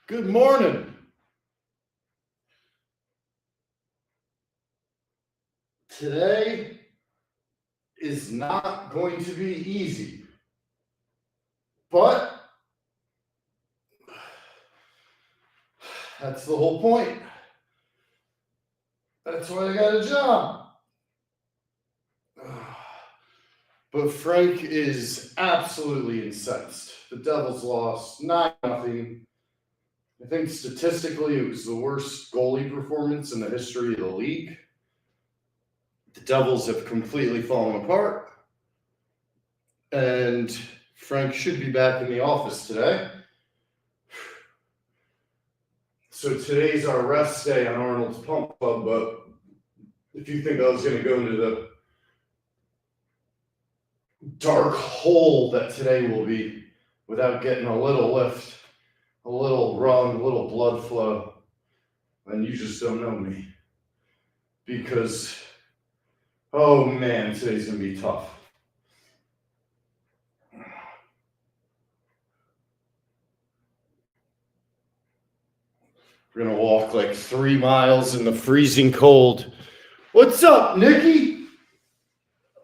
Good morning. Today is not going to be easy, but that's the whole point. That's why I got a job. But Frank is absolutely incensed. The Devils lost 9-0. I think statistically it was the worst goalie performance in the history of the league. The Devils have completely fallen apart. And Frank should be back in the office today. So today's our rest day on Arnold's Pump Club, but if you think I was going to go into the dark hole that today will be without getting a little lift, a little run, a little blood flow, then you just don't know me. Because, oh man, today's going to be tough. We're going to walk like 3 miles in the freezing cold. What's up, Nikki?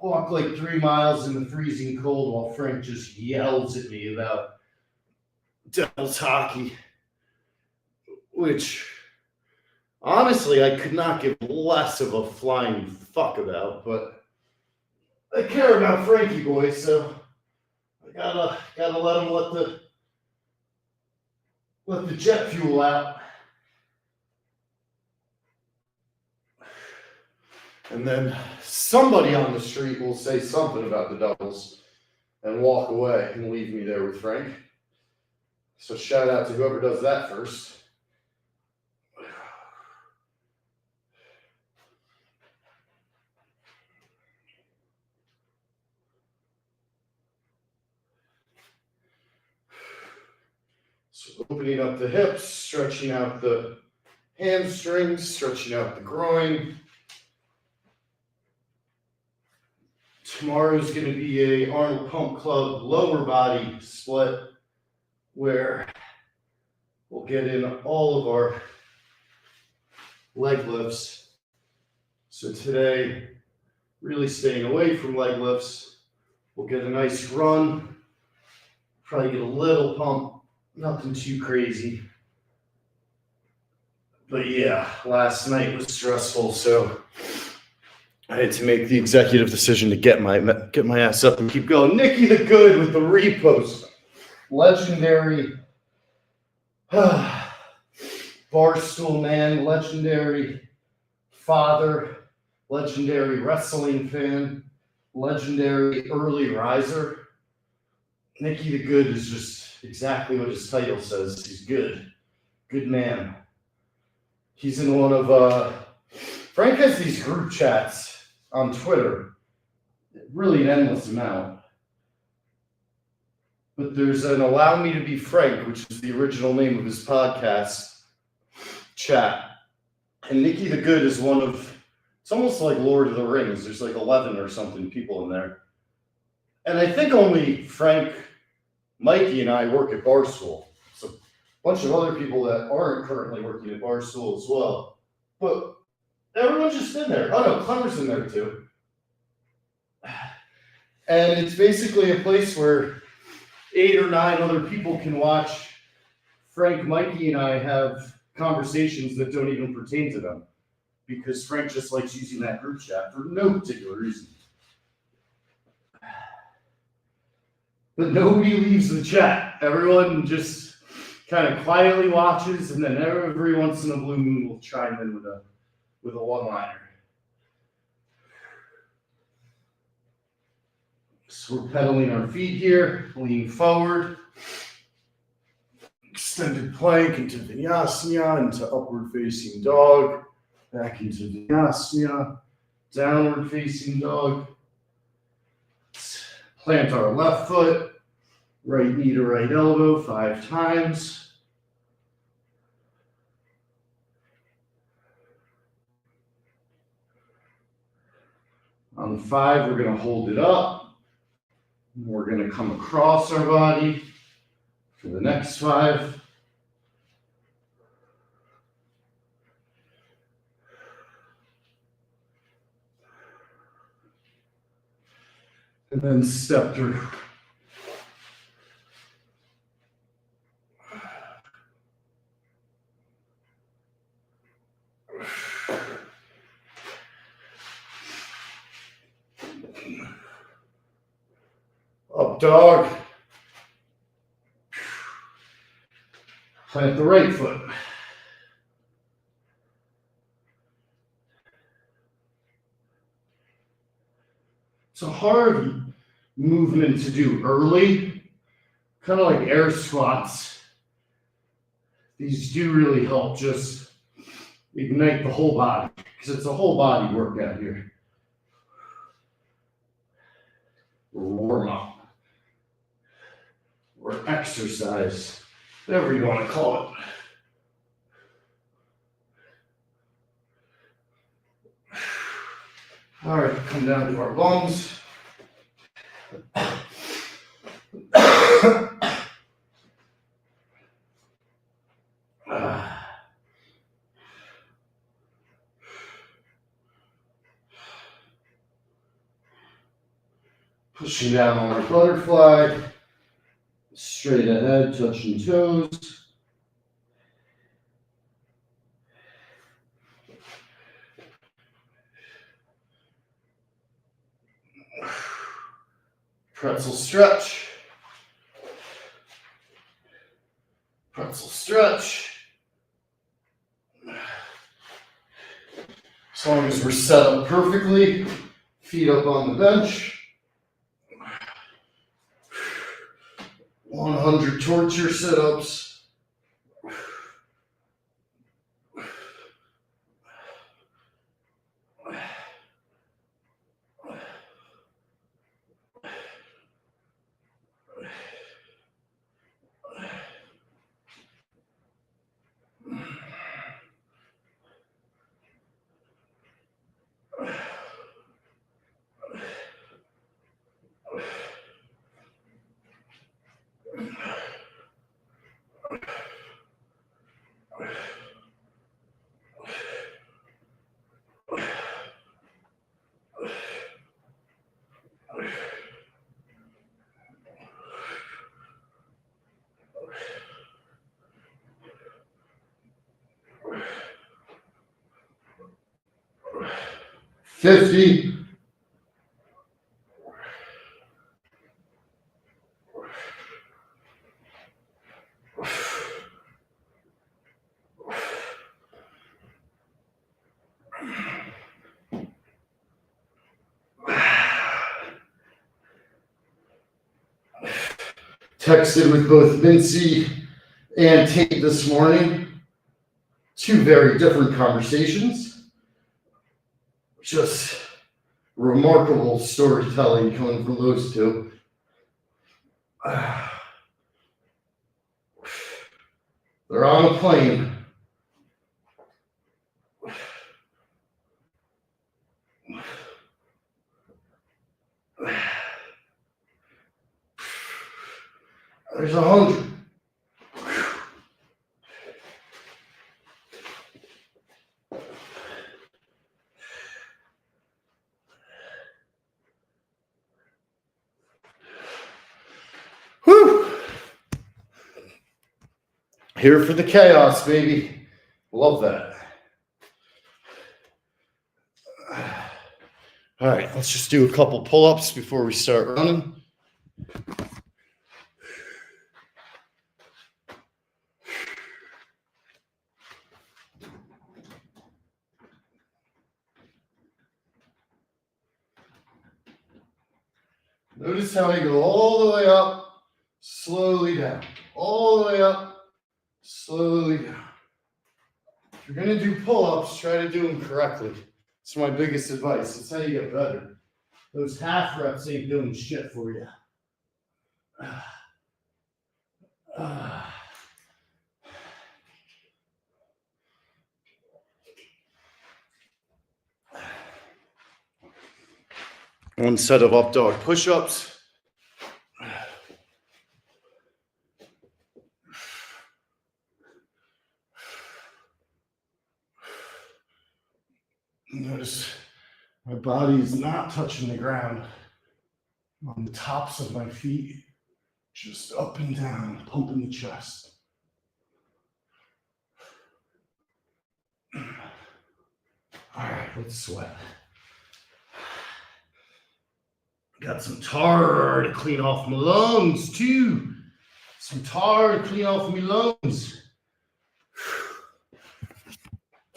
Walk like 3 miles in the freezing cold while Frank just yells at me about Devils hockey, which honestly I could not give less of a flying fuck about, but I care about Frankie boy, so I gotta let him let the jet fuel out. And then somebody on the street will say something about the Devils and walk away and leave me there with Frank. So shout out to whoever does that first. So opening up the hips, stretching out the hamstrings, stretching out the groin. Tomorrow's going to be a Arnold Pump Club lower body split where we'll get in all of our leg lifts. So today, really staying away from leg lifts. We'll get a nice run, probably get a little pump, nothing too crazy. But yeah, last night was stressful, so I had to make the executive decision to get my ass up and keep going. Nikki the Good with the repost. Legendary Barstool man, legendary father, legendary wrestling fan, legendary early riser. Nikki the Good is just exactly what his title says. He's good. Good man. He's in one of Frank has these group chats on Twitter, really an endless amount. But there's an Allow Me to Be Frank, which is the original name of his podcast chat. And Nikki the Good is one of, it's almost like Lord of the Rings. There's like 11 or something people in there. And I think only Frank, Mikey, and I work at Barstool. So a bunch of other people that aren't currently working at Barstool as well. But everyone's just in there. Oh no, Clemmer's in there too. And it's basically a place where 8 or 9 other people can watch Frank, Mikey, and I have conversations that don't even pertain to them. Because Frank just likes using that group chat for no particular reason. But nobody leaves the chat. Everyone just kind of quietly watches, and then every once in a blue moon we'll chime in with a one-liner. So we're pedaling our feet here, lean forward, extended plank into Vinyasana, into upward facing dog, back into Vinyasana, downward facing dog. Plant our left foot, right knee to right elbow 5 times. On 5, we're going to hold it up. We're going to come across our body for the next 5. and then step through. Up dog. Plant the right foot. It's a hard movement to do early, kind of like air squats. These do really help just ignite the whole body, because it's a whole body workout here. Or warm up, or exercise, whatever you want to call it. All right, come down to our lungs. Pushing down on our butterfly, straight ahead, touching toes. Pretzel stretch. Pretzel stretch. As long as we're set up perfectly, feet up on the bench. 100 torture sit-ups. $50. Texted with both Vinci and Tate this morning. Two very different conversations. Just remarkable storytelling coming from those two. They're on a plane. There's 100. Whew. Here for the chaos, baby. Love that. All right, let's just do a couple pull-ups before we start running. Notice how I go all the way up, slowly down. All the way up, slowly down. If you're going to do pull-ups, try to do them correctly. It's my biggest advice. It's how you get better. Those half reps ain't doing shit for you. One set of up dog push-ups. Notice my body is not touching the ground. on the tops of my feet, just up and down, pumping the chest. All right, let's sweat. Got some tar to clean off my lungs, too. Some tar to clean off my lungs.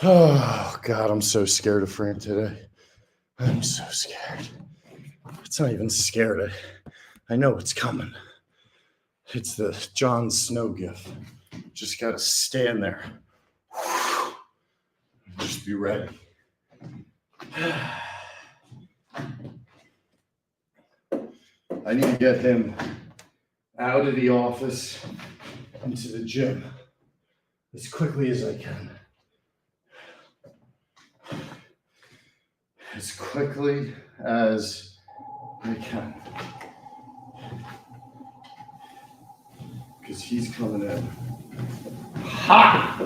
Oh, God, I'm so scared of Frank today. I'm so scared. It's not even scared. I know it's coming. It's the Jon Snow gift. Just got to stand there. Just be ready. I need to get him out of the office into the gym as quickly as I can. As quickly as I can. Because he's coming in. Ha!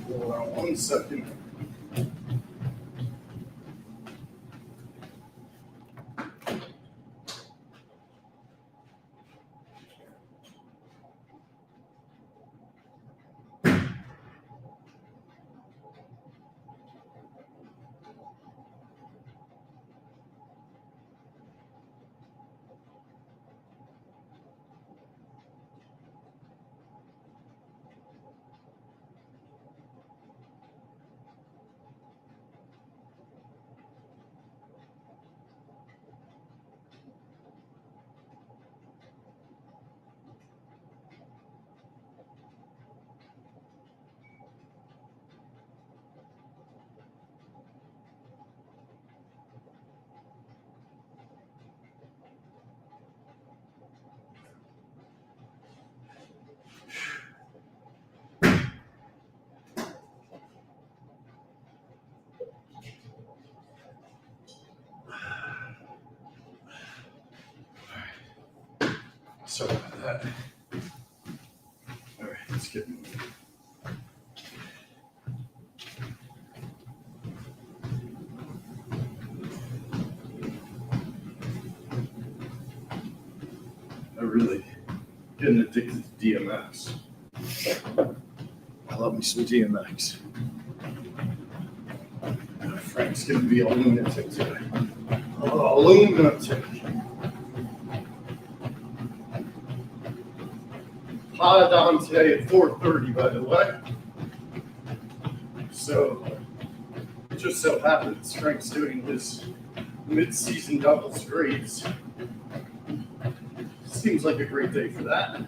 Hold on 1 second. Sorry about that. All right, let's get moving. I'm really getting addicted to DMX. I love me some DMX. Frank's gonna be a lunatic today. Oh, a lunatic. Potted on today at 4:30, by the way. So, it just so happens Frank's doing his mid-season doubles grades. Seems like a great day for that.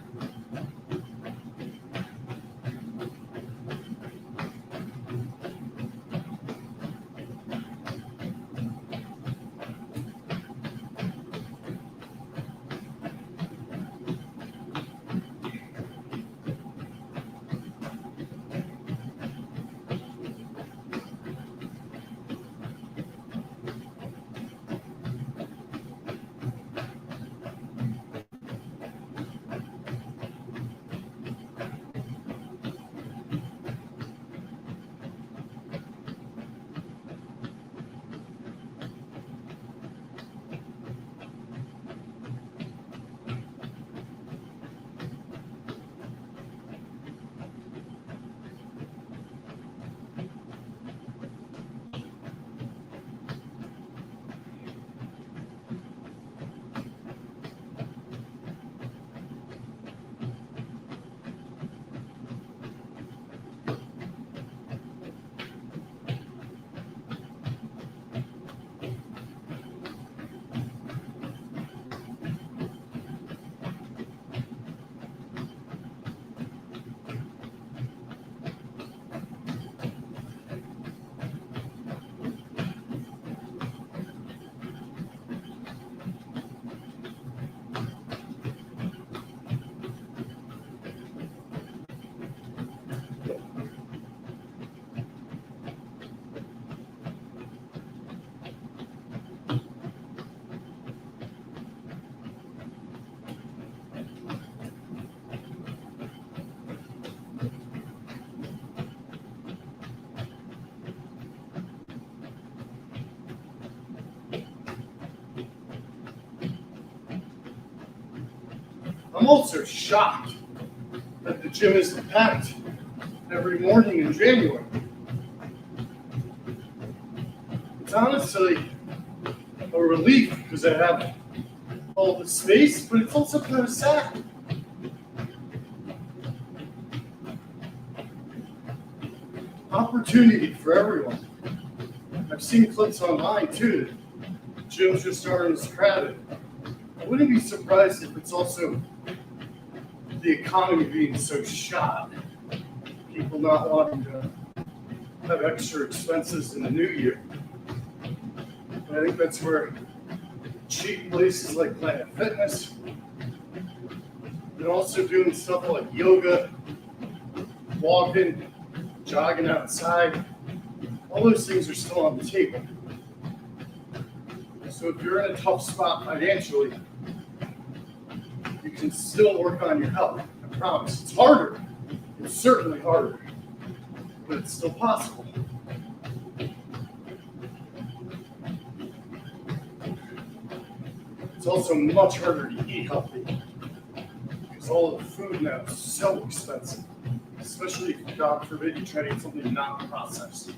I'm also shocked that the gym isn't packed every morning in January. It's honestly a relief because I have all the space, but it's also kind of sad. Opportunity for everyone. I've seen clips online too that gyms just aren't as crowded. I wouldn't be surprised if it's also the economy being so shot. People not wanting to have extra expenses in the new year. But I think that's where cheap places like Planet Fitness and also doing stuff like yoga, walking, jogging outside, all those things are still on the table. So if you're in a tough spot financially, you can still work on your health. I promise. It's harder. It's certainly harder, but it's still possible. It's also much harder to eat healthy because all of the food now is so expensive, especially if, God forbid, you try to eat something not processed.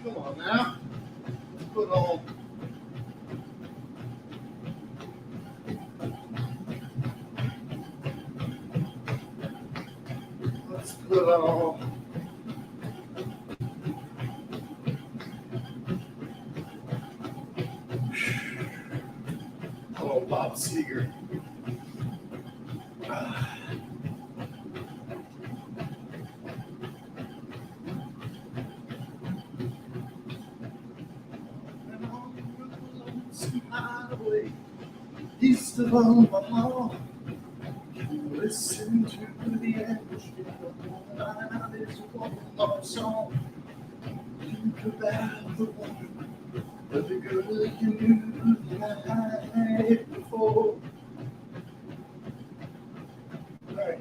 Come on now. Put on. Let's put on. Oh, Bob Seger. Highway, east of Omaha, listen to the engine of the night is one more song. Think about the one that the girl you knew the night before. Hey.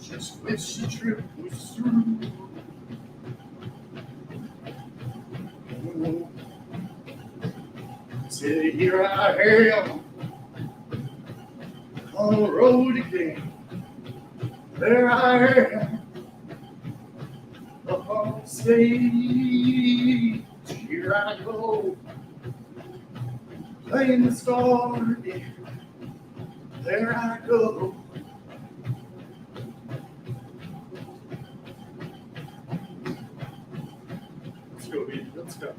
Just wish the trip was through. said, here I am on the road again. There I am up on the stage. Here I go, playing the star again. There I go. Let's go, baby. Let's go.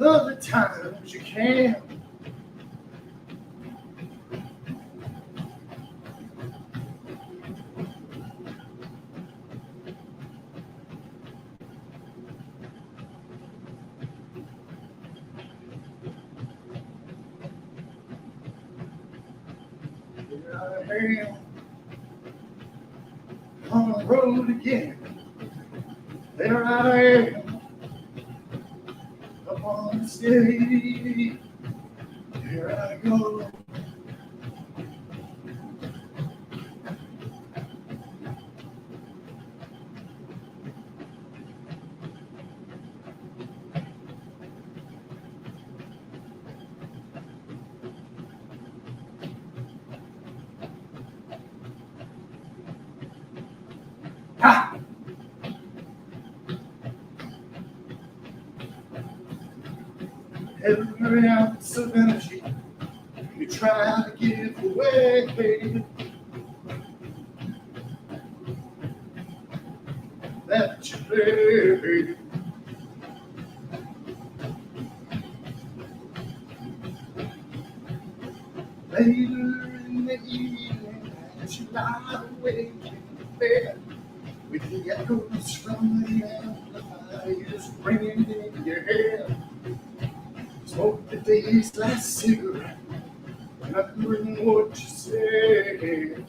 Other times you can. Here I am on the road again. There I am up on the stage. Here I go. Ha! Every ounce of energy you try to give away, baby. That you play. Later in the evening, as you lie awake in bed, with the echoes from the amplifiers ringing in your head. Smoke the day's last cigarette, wondering what you said.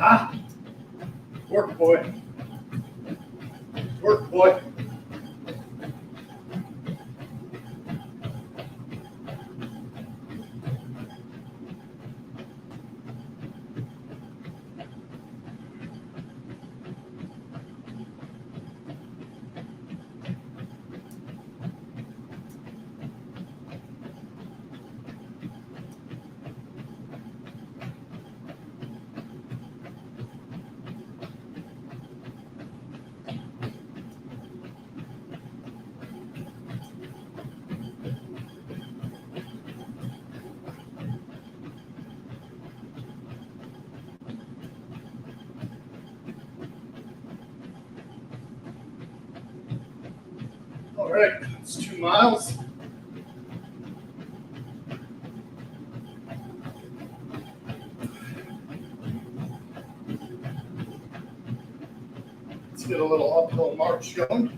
Ah, work, boy. Work, boy. All right, it's 2 miles. Let's get a little uphill march going.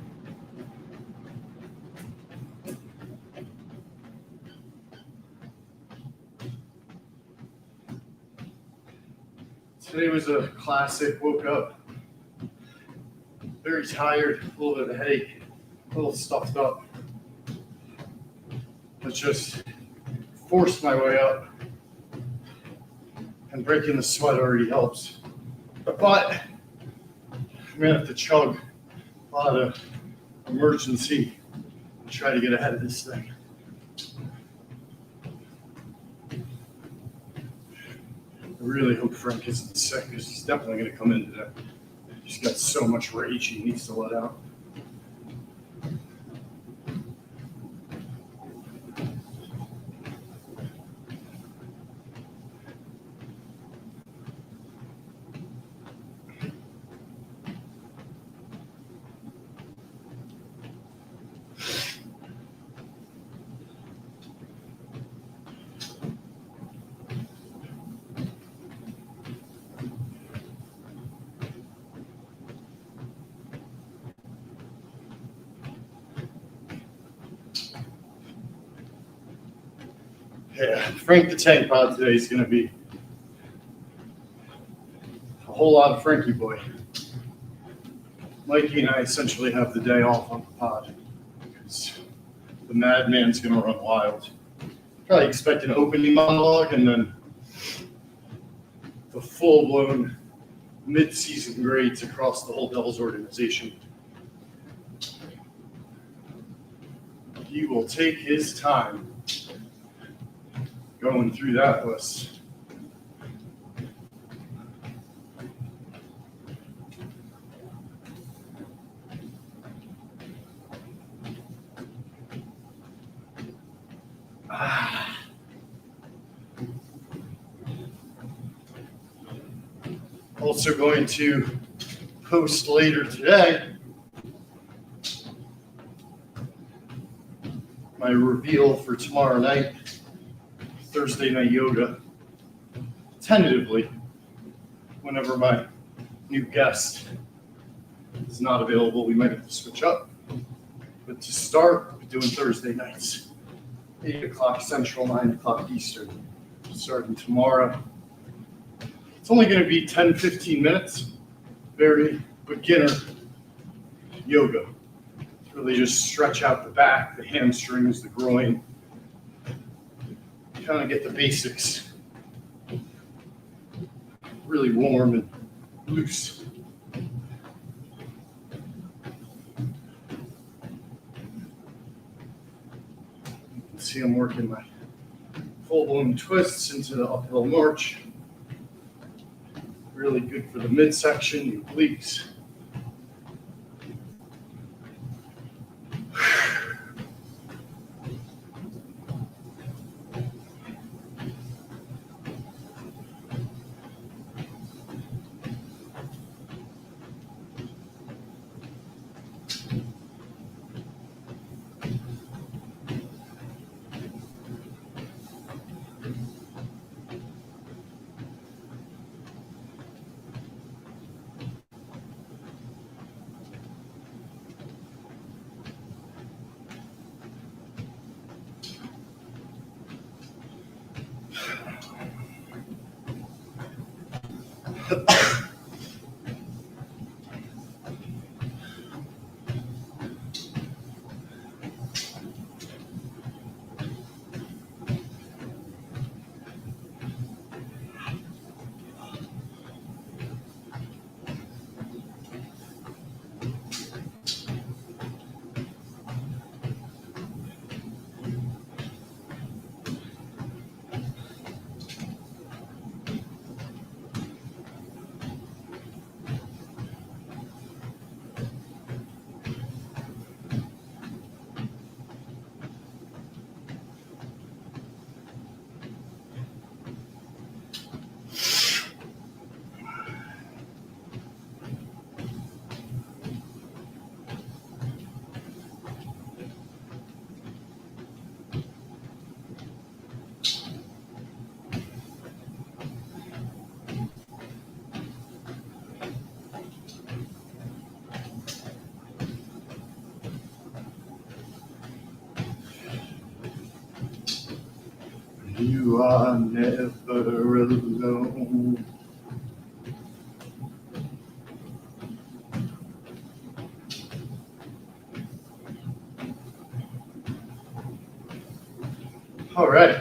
Today was a classic. Woke up very tired, a little bit of a headache, a little stuffed up. But just forced my way up. And breaking the sweat already helps. But I'm gonna have to chug a lot of emergency and try to get ahead of this thing. I really hope Frank isn't sick because he's definitely going to come in today. He's got so much rage he needs to let out. Yeah, Frank the Tank Pod today is going to be a whole lot of Frankie boy. Mikey and I essentially have the day off on the pod because the madman's going to run wild. Probably expect an opening monologue and then the full-blown mid-season grades across the whole Devils organization. He will take his time going through that list. Also going to post later today my reveal for tomorrow night, Thursday night yoga. Tentatively, whenever my new guest is not available, we might have to switch up. But to start, we're doing Thursday nights, 8 o'clock Central, 9 o'clock Eastern, starting tomorrow. It's only going to be 10, 15 minutes, very beginner yoga. It's really just stretch out the back, the hamstrings, the groin, kind of get the basics really warm and loose. You can see I'm working my full-blown twists into the uphill march. Really good for the midsection, the obliques. you are never alone. All right.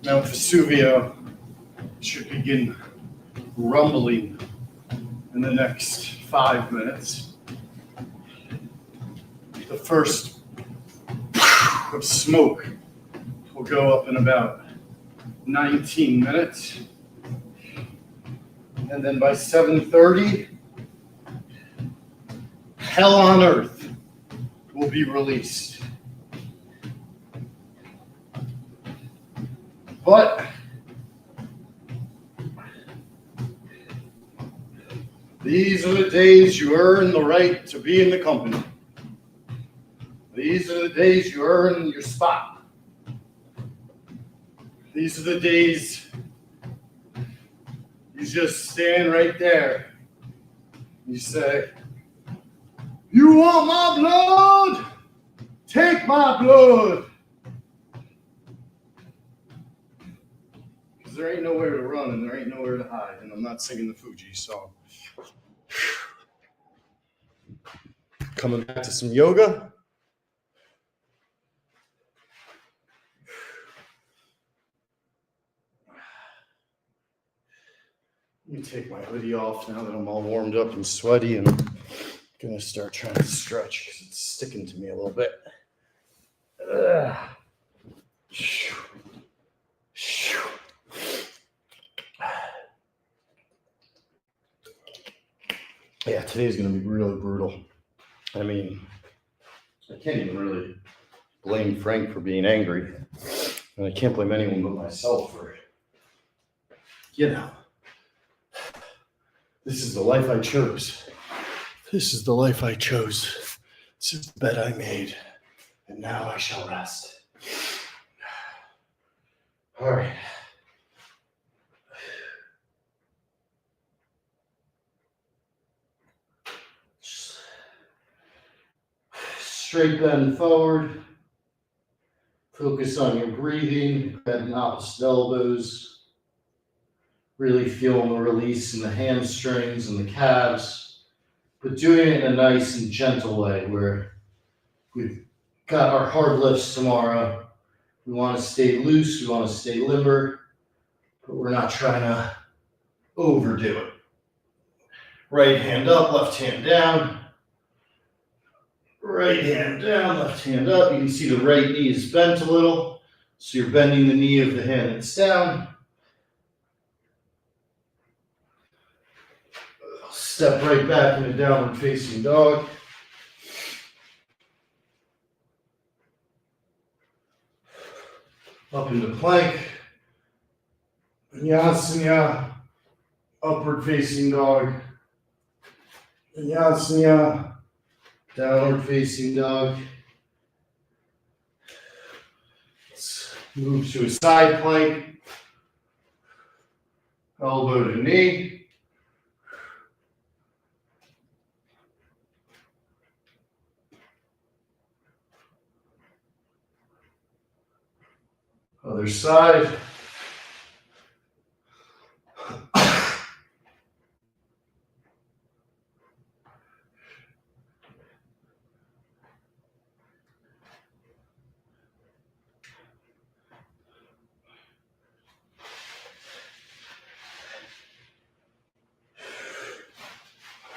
Now Vesuvio should begin rumbling in the next 5 minutes. The first of smoke will go up in about 19 minutes. And then by 7:30, hell on earth will be released. But these are the days you earn the right to be in the company. These are the days you earn your spot. These are the days you just stand right there. You say, "You want my blood? Take my blood." Because there ain't nowhere to run and there ain't nowhere to hide. And I'm not singing the Fuji song. Coming back to some yoga. Let me take my hoodie off now that I'm all warmed up and sweaty, and I'm gonna start trying to stretch because it's sticking to me a little bit. Yeah, today's gonna be really brutal. I mean, I can't even really blame Frank for being angry, and I can't blame anyone but myself for, this is the life I chose. This is the life I chose. This is the bed I made, and now I shall rest. All right. Straight bend forward. Focus on your breathing, bend opposite elbows. Really feeling the release in the hamstrings and the calves, but doing it in a nice and gentle way where we've got our hard lifts tomorrow. We want to stay loose, we want to stay limber, but we're not trying to overdo it. Right hand up, left hand down. Right hand down, left hand up. You can see the right knee is bent a little, so you're bending the knee of the hand that's down. Step right back into downward facing dog. Up into plank. Vinyasana. Upward facing dog. Vinyasana. Downward facing dog. Let's move to a side plank. Elbow to knee. Other side.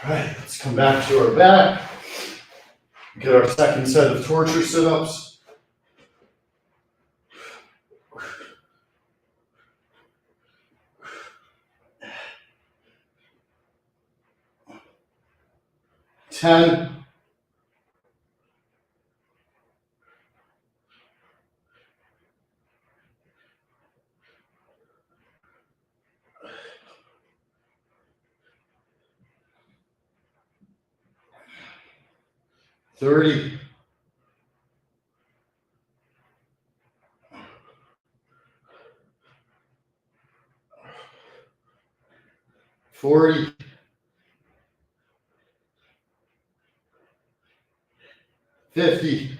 All right, let's come back to our back. Get our second set of torture sit-ups. Ten. 30. 40. 50.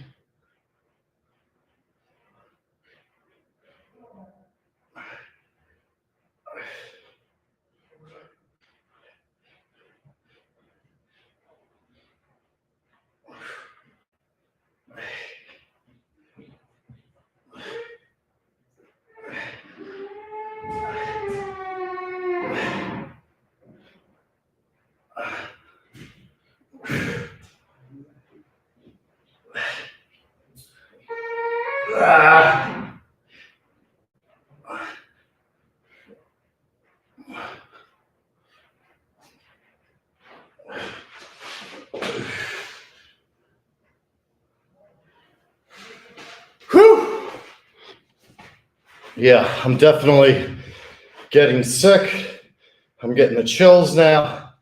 Ah. Whew. Yeah, I'm definitely getting sick. I'm getting the chills now,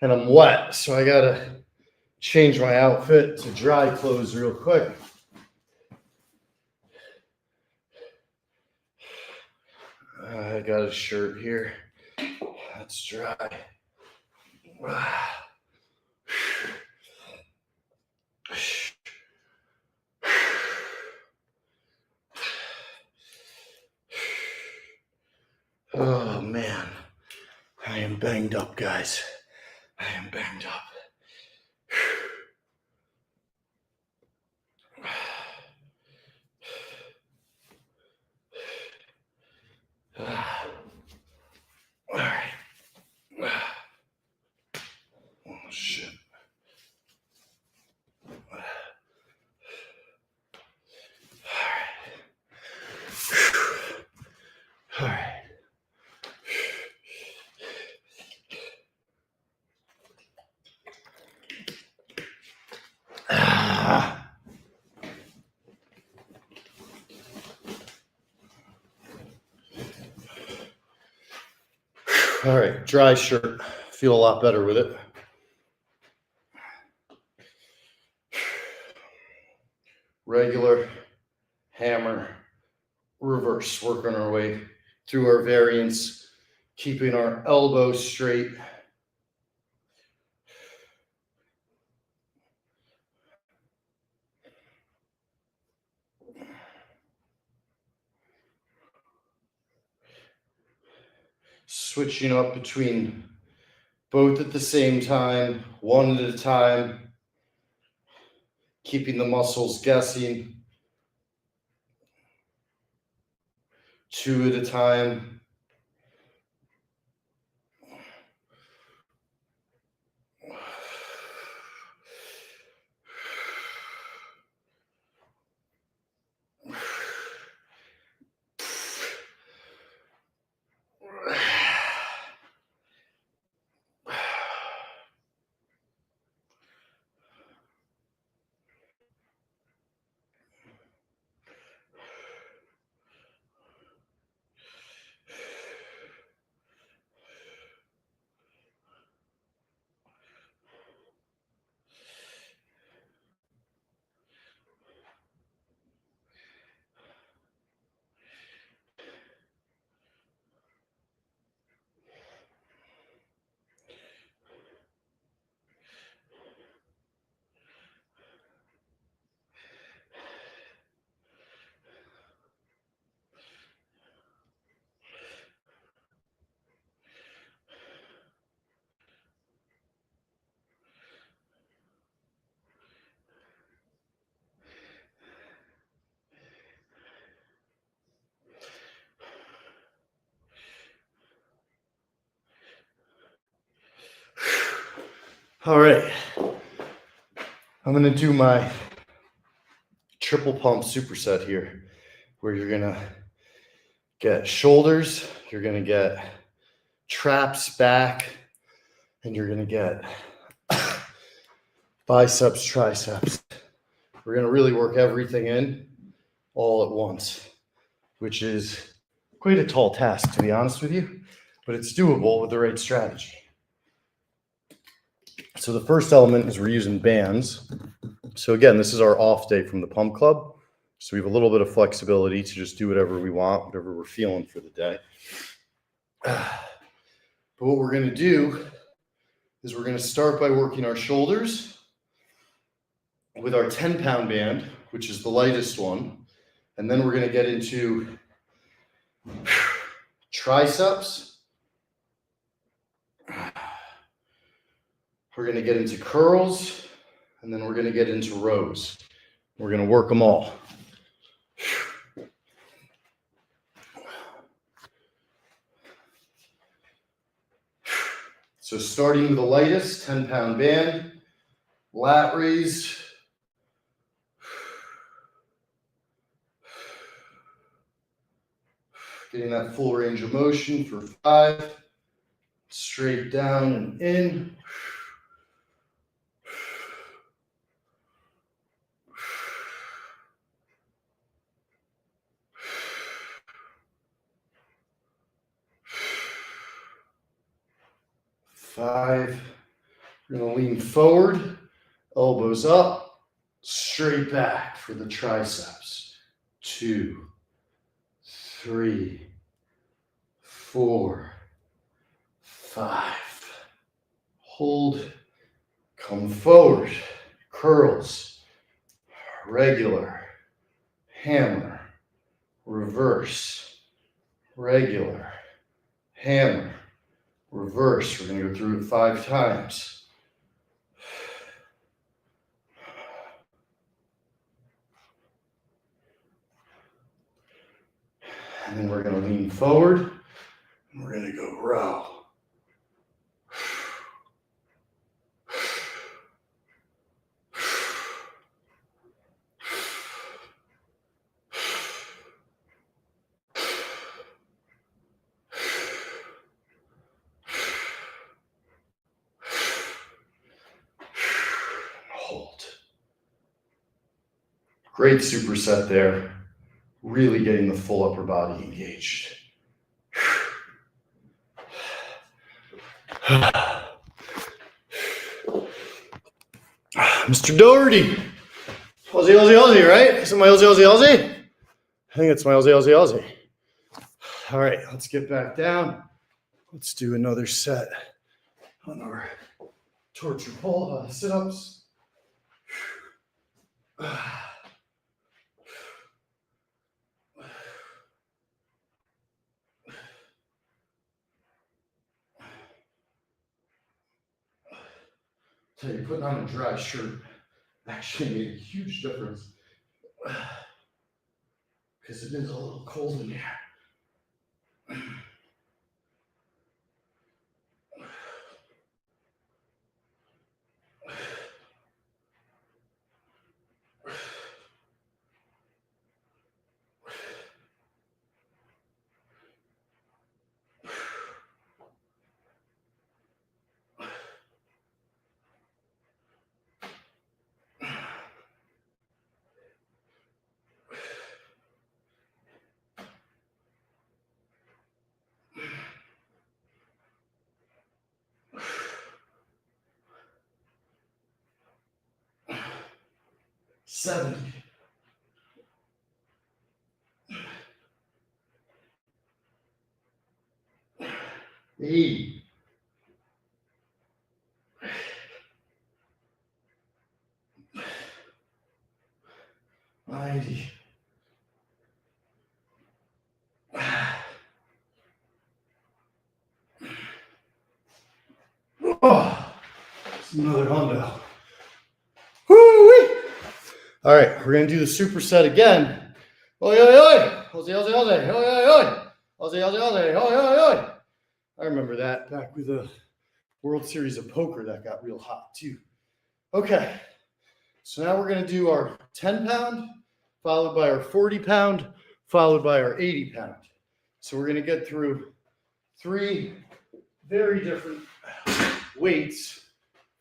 and I'm wet, so I gotta change my outfit to dry clothes real quick. I got a shirt here. That's dry. Oh man, I am banged up, guys. I am banged up. All right. Oh shit. All right. All right, dry shirt. Feel a lot better with it. Regular, hammer, reverse. Working our way through our variants, keeping our elbows straight. Switching up between both at the same time, one at a time, keeping the muscles guessing, two at a time. All right, I'm gonna do my triple pump superset here, where you're gonna get shoulders, you're gonna get traps back, and you're gonna get biceps, triceps. We're gonna really work everything in all at once, which is quite a tall task, to be honest with you, but it's doable with the right strategy. So the first element is we're using bands. So again, this is our off day from the pump club. So we have a little bit of flexibility to just do whatever we want, whatever we're feeling for the day. But what we're going to do is we're going to start by working our shoulders with our 10-pound band, which is the lightest one. And then we're going to get into triceps. We're going to get into curls, and then we're going to get into rows. We're going to work them all. So starting with the lightest, 10-pound band, lat raise, Getting that full range of motion for 5. Straight down and in. Five. We're going to lean forward, elbows up, straight back for the triceps. 2, 3, 4, 5. Hold, come forward, curls, regular, hammer, reverse, regular, hammer, reverse. We're going to go through it 5 times. And then we're going to lean forward, and we're going to go row. Hold. Great superset there. Really getting the full upper body engaged. Mr. Doherty. Aussie, Aussie, Aussie, right? Is it my Aussie, Aussie, Aussie? I think it's my Aussie, Aussie, Aussie. All right, let's get back down. Let's do another set on our torture pull sit-ups. Tell you, putting on a dry shirt actually made a huge difference because it is a little cold in here. $70. 80. 90. Oh, it's another hundo. Woo-wee. All right, we're gonna do the superset again. Oi, oi, oi! Aussie, Aussie, Aussie! Oi, oi, oi! Aussie, Aussie, Aussie! Oi, oi, oi! I remember that back with the World Series of Poker that got real hot too. Okay, so now we're gonna do our 10-pound, followed by our 40-pound, followed by our 80-pound. So we're gonna get through 3 very different weights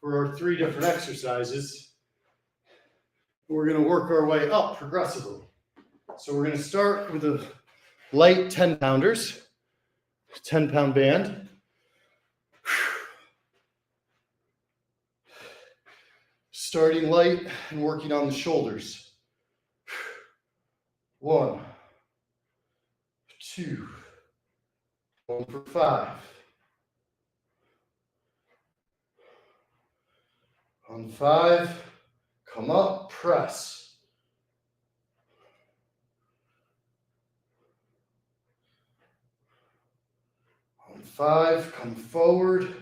for our 3 different exercises. We're going to work our way up progressively. So we're going to start with a light 10-pounders, 10-pound band. Starting light and working on the shoulders. 1, 2, 1 for 5. On 5, come up, press. On 5, come forward.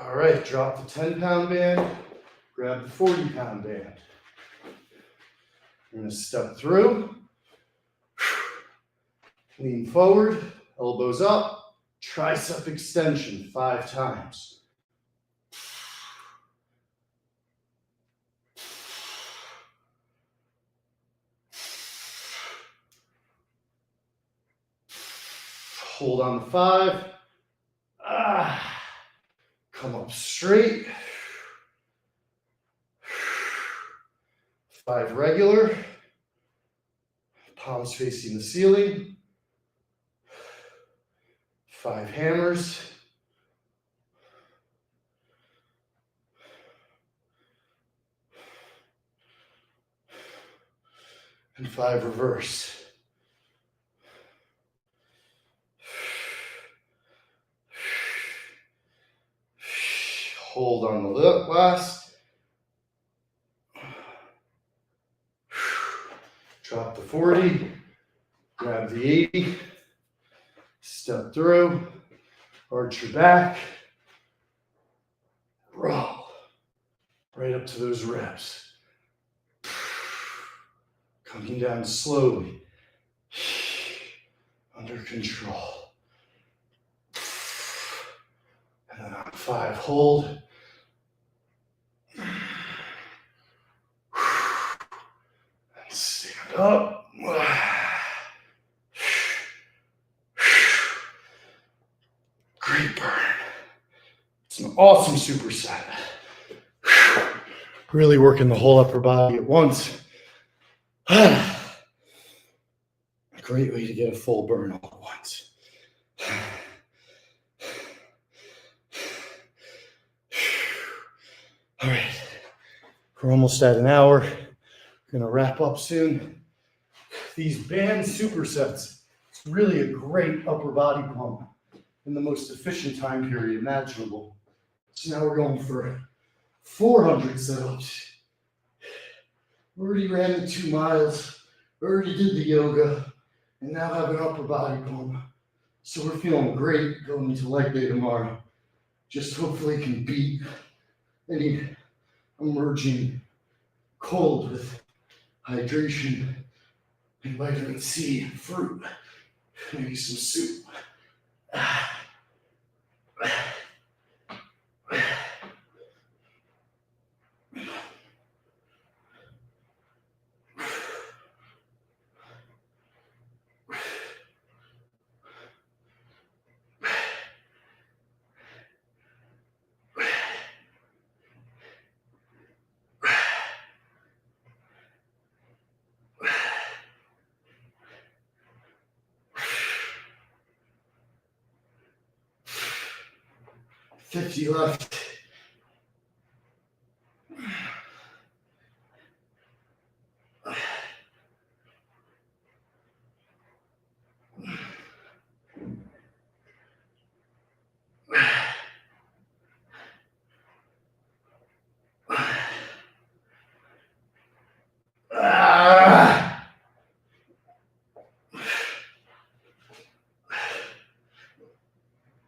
All right, drop the 10-pound band, grab the 40-pound band. You're going to step through, lean forward, elbows up, tricep extension 5 times. Hold on the 5. Come up straight. 5 regular. Palms facing the ceiling. 5 hammers. And 5 reverse. Hold on the last. Drop the 40. Grab the 80. Step through. Arch your back. Roll. Right up to those ribs. Coming down slowly. Under control. And then on 5, hold. And stand up. Great burn. It's an awesome superset. Really working the whole upper body at once. A great way to get a full burn all at once. All right, we're almost at an hour. We're gonna wrap up soon. These band supersets, it's really a great upper body pump in the most efficient time period imaginable. So now we're going for 400 setups. Already ran the 2 miles, already did the yoga, and now have an upper body pump. So we're feeling great going into leg day tomorrow. Just hopefully can beat any emerging cold with hydration and vitamin C and fruit, maybe some soup. 50 left.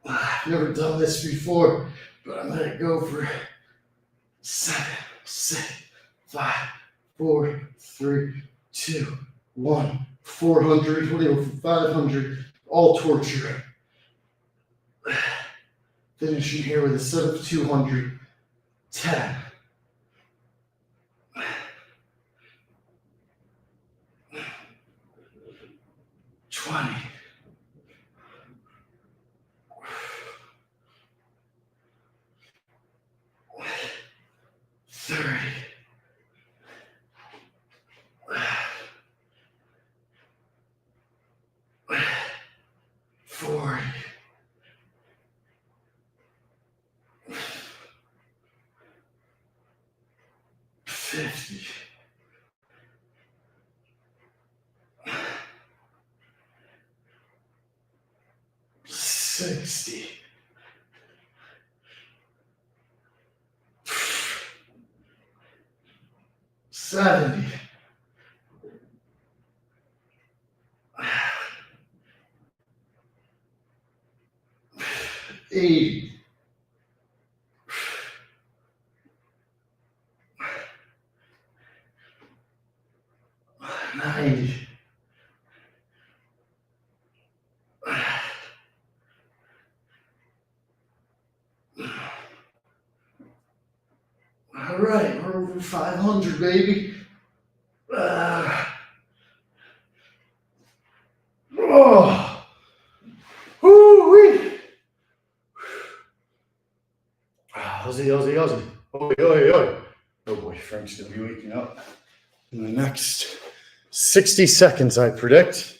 I've never done this before, but I'm gonna go for 7, 6, 5, 4, 3, 2, 1. 400, we'll go for 500, all torture. Finishing here with a set of 200, 10. 20. 30. 40. 50. 60. 70. 80. 90. 'All right, we're over 500, baby. Oh. Woo-wee. Ozzy, Ozzy, Ozzy. Oi, oi, oi. Oh boy, Frank's gonna be waking up in the next 60 seconds, I predict,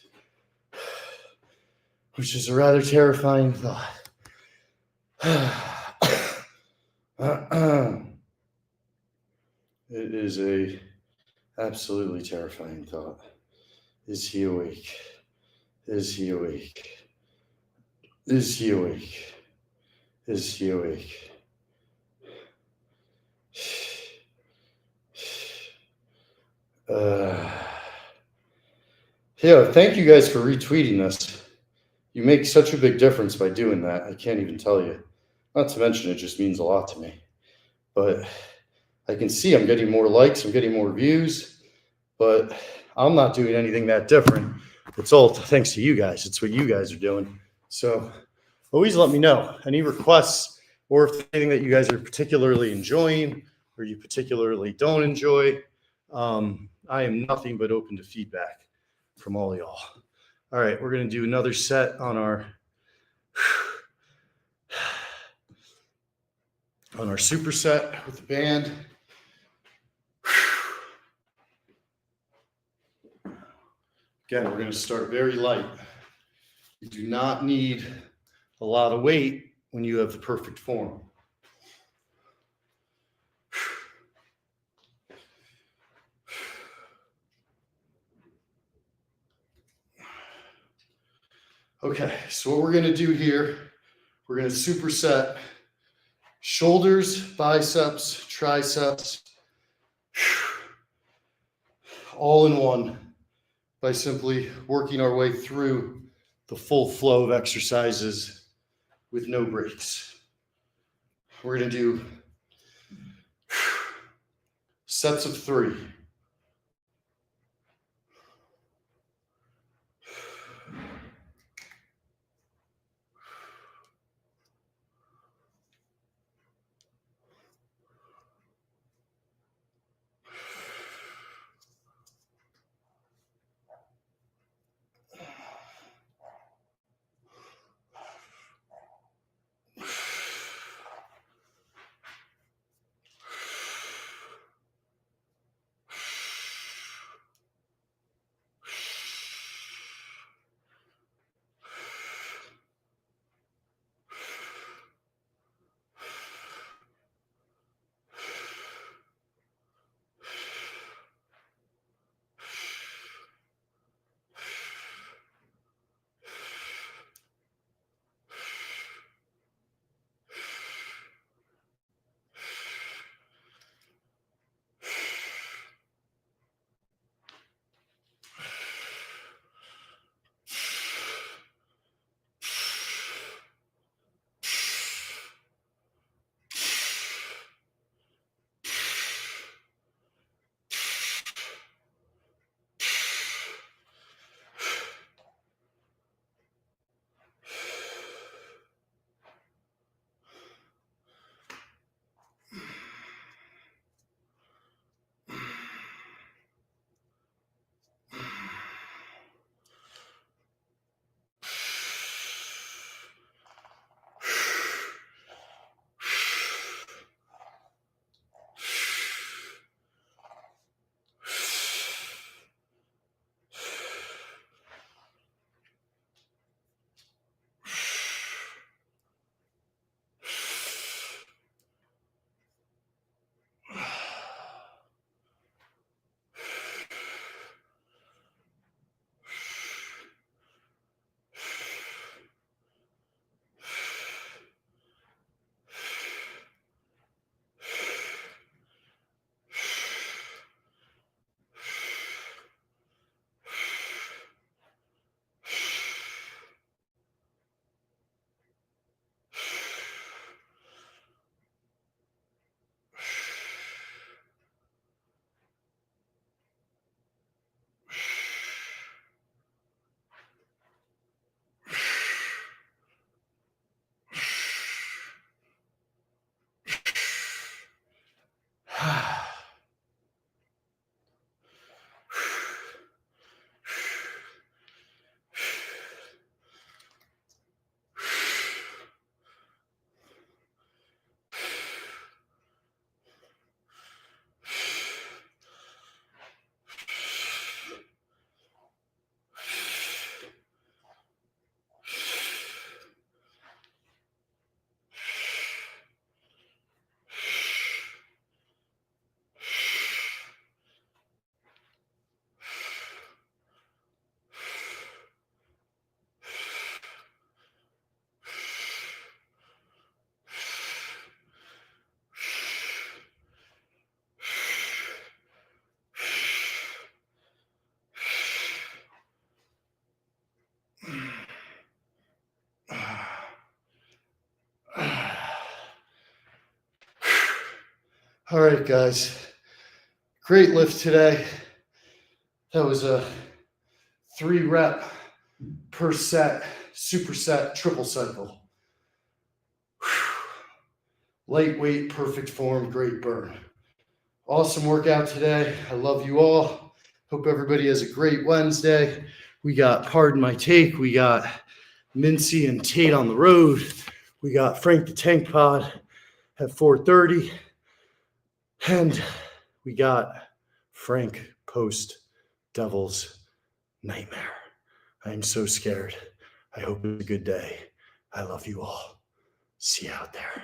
which is a rather terrifying thought. It is a absolutely terrifying thought. Is he awake? Is he awake? Is he awake? Is he awake? Yeah, thank you guys for retweeting this. You make such a big difference by doing that. I can't even tell you. Not to mention, it just means a lot to me. But I can see I'm getting more likes, I'm getting more views, but I'm not doing anything that different. It's all thanks to you guys. It's what you guys are doing. So always let me know any requests or if anything that you guys are particularly enjoying or you particularly don't enjoy. I am nothing but open to feedback from all y'all. All right, we're going to do another set on our superset with the band. Again, we're going to start very light. You do not need a lot of weight when you have the perfect form. Okay, so what we're going to do here, we're going to superset shoulders, biceps, triceps, all in one by simply working our way through the full flow of exercises with no breaks. We're going to do sets of 3. All right, guys. Great lift today. That was a 3-rep per set, superset, triple cycle. Lightweight, perfect form, great burn. Awesome workout today. I love you all. Hope everybody has a great Wednesday. We got Pardon My Take. We got Mincy and Tate on the road. We got Frank the Tank Pod at 4:30. And we got Frank post Devil's Nightmare. I'm so scared. I hope it's a good day. I love you all. See you out there.